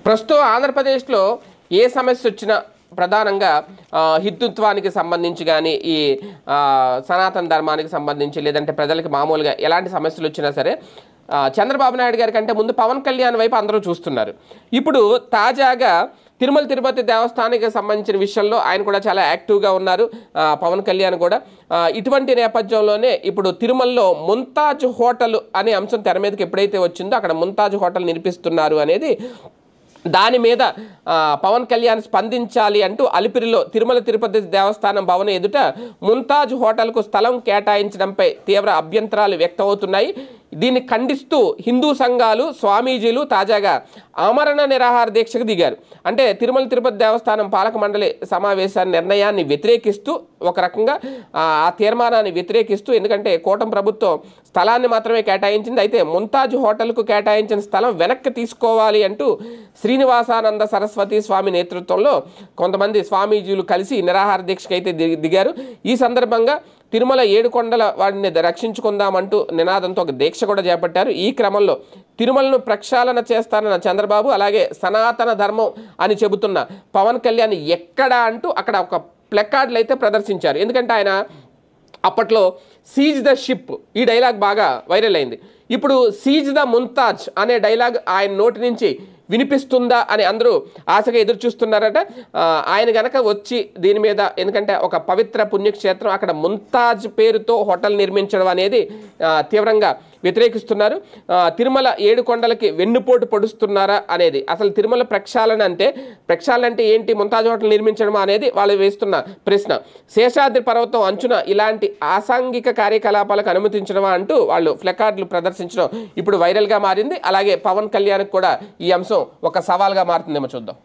ప్రస్తుతం ఆంధ్రప్రదేశ్లో ఏ సమస్య వచ్చినా ప్రధానంగా హిందుత్వానికి సంబంధించి కానీ ఈ సనాతన ధర్మానికి సంబంధించి లేదంటే ప్రజలకు మామూలుగా ఎలాంటి సమస్యలు వచ్చినా సరే చంద్రబాబు నాయుడు గారి కంటే ముందు పవన్ కళ్యాణ్ వైపు అందరూ చూస్తున్నారు. ఇప్పుడు తాజాగా తిరుమల తిరుపతి దేవస్థానానికి సంబంధించిన విషయంలో ఆయన కూడా చాలా యాక్టివ్గా ఉన్నారు. పవన్ కళ్యాణ్ కూడా ఇటువంటి నేపథ్యంలోనే ఇప్పుడు తిరుమలలో ముంతాజ్ హోటల్ అనే అంశం తెర మీదకి ఎప్పుడైతే వచ్చిందో అక్కడ ముంతాజ్ హోటల్ నిర్మిస్తున్నారు అనేది దాని మీద పవన్ కళ్యాణ్ స్పందించాలి అంటూ అలిపిరిలో తిరుమల తిరుపతి దేవస్థానం భవనం ఎదుట ముంతాజ్ హోటల్కు స్థలం కేటాయించడంపై తీవ్ర అభ్యంతరాలు వ్యక్తమవుతున్నాయి. దీన్ని ఖండిస్తూ హిందూ సంఘాలు స్వామీజీలు తాజాగా ఆమరణ నిరాహార దీక్షకు దిగారు. అంటే తిరుమల తిరుపతి దేవస్థానం పాలక మండలి సమావేశాన్ని నిర్ణయాన్ని వ్యతిరేకిస్తూ ఒక రకంగా ఆ తీర్మానాన్ని వ్యతిరేకిస్తూ, ఎందుకంటే కూటమి ప్రభుత్వం స్థలాన్ని మాత్రమే కేటాయించింది, అయితే ముంతాజ్ హోటల్కు కేటాయించిన స్థలం వెనక్కి తీసుకోవాలి అంటూ శ్రీనివాసానంద సరస్వతి స్వామి నేతృత్వంలో కొంతమంది స్వామీజీలు కలిసి నిరాహార దీక్షకు అయితే దిగారు. ఈ సందర్భంగా తిరుమల ఏడుకొండల వాడిని రక్షించుకుందామంటూ నినాదంతో ఒక దీక్ష కూడా చేపట్టారు. ఈ క్రమంలో తిరుమలను ప్రక్షాళన చేస్తానన్న చంద్రబాబు అలాగే సనాతన ధర్మం అని చెబుతున్న పవన్ కళ్యాణ్ ఎక్కడా అంటూ అక్కడ ఒక ప్లకార్డులు అయితే ప్రదర్శించారు. ఎందుకంటే ఆయన అప్పట్లో సీజ్ ద షిప్ ఈ డైలాగ్ బాగా వైరల్ అయింది. ఇప్పుడు సీజ్ ద ముంతాజ్ అనే డైలాగ్ ఆయన నోటి నుంచి వినిపిస్తుందా అని అందరూ ఆశగా ఎదురు చూస్తున్నారట. ఆయన గనక వచ్చి దీని మీద, ఎందుకంటే ఒక పవిత్ర పుణ్యక్షేత్రం అక్కడ ముంతాజ్ పేరుతో హోటల్ నిర్మించడం అనేది తీవ్రంగా వ్యతిరేకిస్తున్నారు. తిరుమల ఏడుకొండలకి వెన్నుపోటు పొడుస్తున్నారా అనేది, అసలు తిరుమల ప్రక్షాళన అంటే ఏంటి, ముంతాజ్ హోటల్ నిర్మించడం అనేది వాళ్ళు వేస్తున్న ప్రశ్న. శేషాద్రి పర్వతం అంచున ఇలాంటి అసాంఘిక కార్యకలాపాలకు అనుమతించడమా అంటూ వాళ్ళు ప్లకార్డులు ప్రదర్శించడం ఇప్పుడు వైరల్గా మారింది. అలాగే పవన్ కళ్యాణ్కి కూడా ఈ అంశం ఒక సవాల్గా మారుతుందేమో చూద్దాం.